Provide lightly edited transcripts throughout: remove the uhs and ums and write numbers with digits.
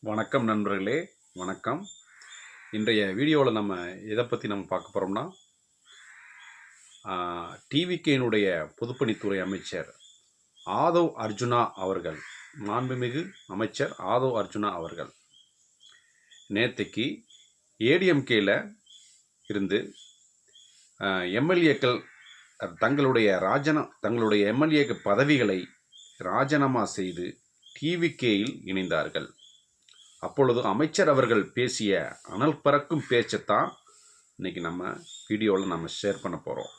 வணக்கம் நண்பர்களே, வணக்கம். இன்றைய வீடியோவில் நம்ம எதை பற்றி பார்க்க போகிறோம்னா, டிவிகேனுடைய பொதுப்பணித்துறை அமைச்சர் ஆதவ் அர்ஜுனா அவர்கள், மாண்புமிகு அமைச்சர் ஆதவ் அர்ஜுனா அவர்கள் நேற்றுக்கு ஏடிஎம்கேல இருந்து எம்எல்ஏக்கள் தங்களுடைய எம்எல்ஏ பதவிகளை ராஜினாமா செய்து டிவிகேயில் இணைந்தார்கள். அப்பொழுது அமைச்சர் அவர்கள் பேசிய அனல் பறக்கும் பேச்சைத்தான் இன்னைக்கு நம்ம வீடியோவில் நம்ம ஷேர் பண்ண போகிறோம்.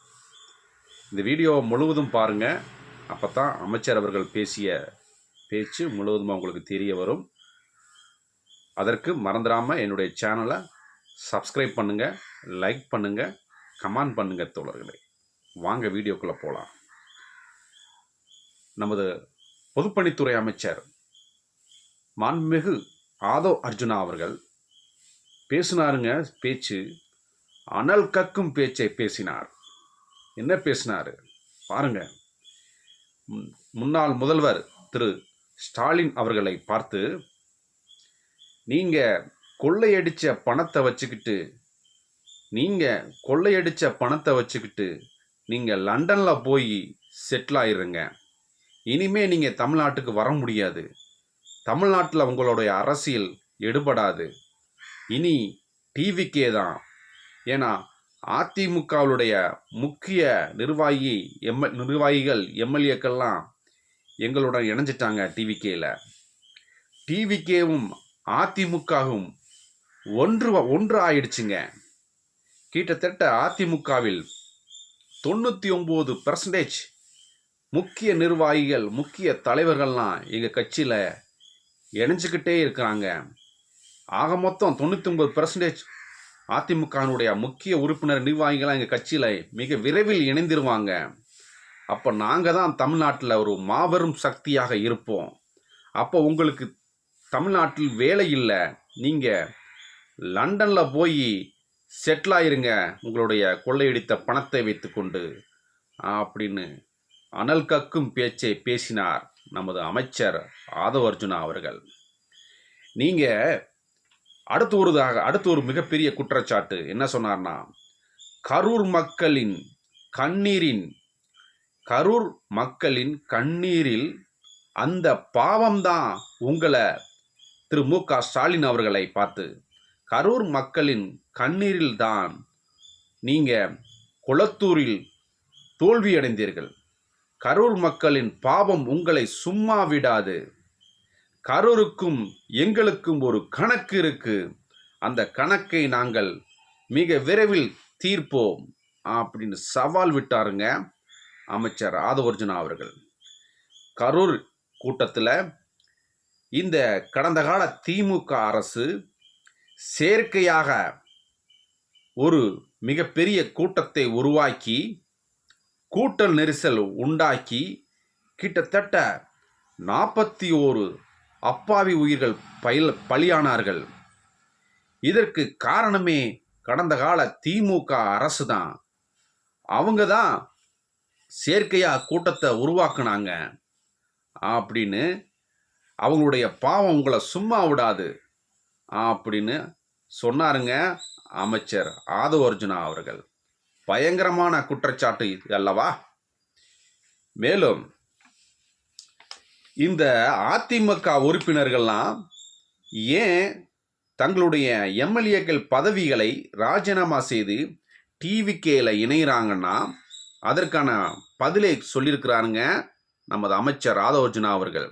இந்த வீடியோ முழுவதும் பாருங்கள். அப்போ தான் அமைச்சர் அவர்கள் பேசிய பேச்சு முழுவதும் உங்களுக்கு தெரிய வரும். அதற்கு மறந்துடாமல் என்னுடைய சேனலை சப்ஸ்கிரைப் பண்ணுங்கள், லைக் பண்ணுங்கள், கமெண்ட் பண்ணுங்கள் தோழர்களே. வாங்க வீடியோக்குள்ளே போகலாம். நமது பொதுப்பணித்துறை அமைச்சர் மாண்புமிகு ஆதவ் அர்ஜுனா அவர்கள் பேசினாருங்க. பேச்சு அனல் கக்கும் பேச்சை பேசினார். என்ன பேசினார் பாருங்க. முன்னாள் முதல்வர் திரு ஸ்டாலின் அவர்களை பார்த்து, நீங்க கொள்ளையடிச்ச பணத்தை வச்சுக்கிட்டு நீங்க லண்டன்ல போய் செட்டில் ஆயிருங்க. இனிமே நீங்க தமிழ்நாட்டுக்கு வர முடியாது. தமிழ்நாட்டில் உங்களுடைய அரசியல் எடுபடாது. இனி டிவிகே தான். ஏன்னா அதிமுகவுடைய முக்கிய நிர்வாகிகள் எம்எல்ஏக்கள்லாம் எங்களுடன் இணைஞ்சிட்டாங்க டிவிகேல. டிவிகேவும் அதிமுகவும் ஒன்று ஆயிடுச்சுங்க. கிட்டத்தட்ட அதிமுகவில் 99% முக்கிய நிர்வாகிகள், முக்கிய தலைவர்கள்லாம் எங்கள் கட்சியில் இணைஞ்சிக்கிட்டே இருக்கிறாங்க. ஆக மொத்தம் 99% அதிமுகனுடைய முக்கிய உறுப்பினர் நிர்வாகிகளாக எங்கள் கட்சியில் மிக விரைவில் இணைந்திருவாங்க. அப்போ நாங்கள் தான் தமிழ்நாட்டில் ஒரு மாபெரும் சக்தியாக இருப்போம். அப்போ உங்களுக்கு தமிழ்நாட்டில் வேலை இல்லை, நீங்கள் லண்டனில் போய் செட்டில் ஆயிருங்க உங்களுடைய கொள்ளையடித்த பணத்தை வைத்துக்கொண்டு அப்படின்னு அனல் கக்கும் பேச்சை பேசினார் நமது அமைச்சர் ஆதவ் அர்ஜுனா அவர்கள். நீங்க அடுத்து ஒரு மிகப்பெரிய குற்றச்சாட்டு என்ன சொன்னார்னா, கரூர் மக்களின் கண்ணீரில் அந்த பாவம்தான் உங்களை, திரு மு.க. ஸ்டாலின் அவர்களை பார்த்து, கரூர் மக்களின் கண்ணீரில் தான் நீங்க கொளத்தூரில் தோல்வியடைந்தீர்கள். கரூர் மக்களின் பாவம் உங்களை சும்மா விடாது. கரூருக்கும் எங்களுக்கும் ஒரு கணக்கு இருக்கு. அந்த கணக்கை நாங்கள் மிக விரைவில் தீர்ப்போம் அப்படின்னு சவால் விட்டாருங்க அமைச்சர் ஆதவ் அர்ஜுனா அவர்கள். கரூர் கூட்டத்தில் இந்த கடந்த கால திமுக அரசு செயற்கையாக ஒரு மிகப்பெரிய கூட்டத்தை உருவாக்கி, கூட்டல் நெரிசல் உண்டாக்கி, கிட்டத்தட்ட 41 அப்பாவி உயிர்கள் பலியானார்கள். இதற்கு காரணமே கடந்த கால திமுக அரசு தான். அவங்க தான் செயற்கையாக கூட்டத்தை உருவாக்குனாங்க அப்படின்னு, அவங்களுடைய பாவம் உங்களை சும்மா விடாது அப்படின்னு சொன்னாருங்க அமைச்சர் ஆதவ் அர்ஜுனா அவர்கள். பயங்கரமான குற்றச்சாட்டு இது அல்லவா? மேலும் இந்த அதிமுக உறுப்பினர்கள்லாம் ஏன் தங்களுடைய எம்எல்ஏக்கள் பதவிகளை ராஜினாமா செய்து டிவிகேல இணைகிறாங்கன்னா, அதற்கான பதிலை சொல்லியிருக்கிறாருங்க நமது அமைச்சர் ஆதவ் அர்ஜுனா அவர்கள்.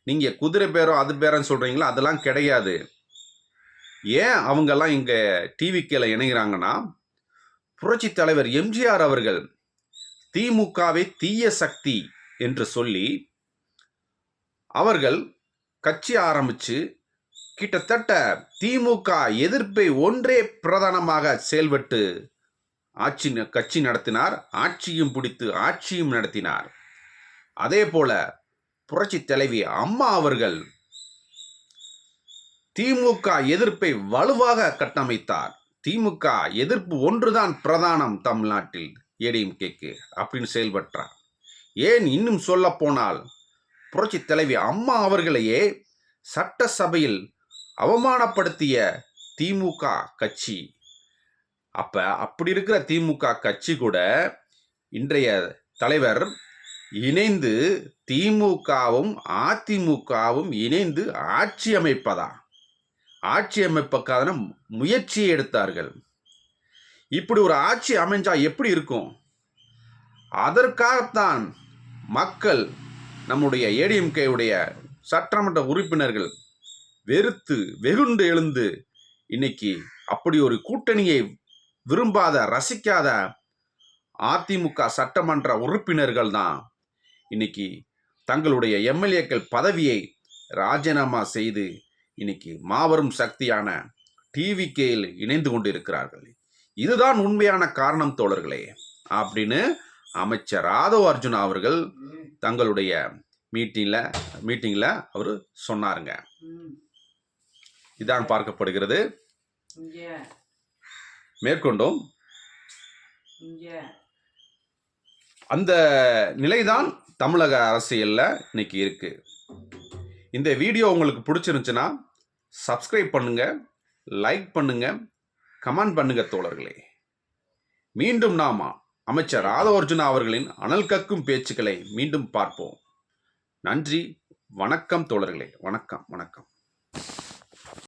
நீங்க குதிரை பேரம் அது பேரம் சொல்றீங்களா, அதெல்லாம் கிடையாது. ஏன் அவங்கெல்லாம் இங்க டிவிகேல இணைகிறாங்கன்னா, புரட்சி தலைவர் எம்ஜிஆர் அவர்கள் திமுகவை தீய சக்தி என்று சொல்லி அவர்கள் கட்சி ஆரம்பித்து கிட்டத்தட்ட திமுக எதிர்ப்பை ஒன்றே பிரதானமாக செயல்பட்டு கட்சி நடத்தினார். ஆட்சியும் பிடித்து ஆட்சியும் நடத்தினார். அதே போல புரட்சி தலைவி அம்மா அவர்கள் திமுக எதிர்ப்பை வலுவாக கட்டமைத்தார். திமுக எதிர்ப்பு ஒன்றுதான் பிரதானம் தமிழ்நாட்டில் ஏடிஎம்கேக்கு அப்படின்னு செயல்பட்டார். ஏன் இன்னும் சொல்ல போனால் புரட்சி தலைவி அம்மா அவர்களையே சட்டசபையில் அவமானப்படுத்திய திமுக கட்சி. அப்படி இருக்கிற திமுக கட்சி கூட இன்றைய தலைவர் இணைந்து திமுகவும் அதிமுகவும் இணைந்து ஆட்சி அமைப்பதற்கான முயற்சியை எடுத்தார்கள். இப்படி ஒரு ஆட்சி அமைஞ்சா எப்படி இருக்கும்? அதற்காகத்தான் மக்கள், நம்முடைய ஏடிஎம்கேவுடைய சட்டமன்ற உறுப்பினர்கள் வெறுத்து வெகுண்டு எழுந்து இன்னைக்கு அப்படி ஒரு கூட்டணியை விரும்பாத, ரசிக்காத அதிமுக சட்டமன்ற உறுப்பினர்கள் தான் இன்னைக்கு தங்களுடைய எம்எல்ஏக்கள் பதவியை ராஜினாமா செய்து இன்னைக்கு மாபெரும் சக்தியான டிவிகேயில் இணைந்து கொண்டிருக்கிறார்கள். இதுதான் உண்மையான காரணம் தோழர்களே அப்படின்னு அமைச்சர் ஆதவ் அர்ஜுனா அவர்கள் தங்களுடைய மீட்டிங்ல அவர் சொன்னாருங்க. இதான் பார்க்கப்படுகிறது. மேற்கொண்டும் அந்த நிலைதான் தமிழக அரசியல்ல இன்னைக்கு இருக்கு. இந்த வீடியோ உங்களுக்கு பிடிச்சிருந்துச்சுன்னா சப்ஸ்கிரைப் பண்ணுங்க, லைக் பண்ணுங்க, கமெண்ட் பண்ணுங்க தோழர்களே. மீண்டும் நாம அமைச்சர் ஆதவ் அர்ஜுனா அவர்களின் அனல் கக்கும் பேச்சுக்களை மீண்டும் பார்ப்போம். நன்றி, வணக்கம் தோழர்களே. வணக்கம்.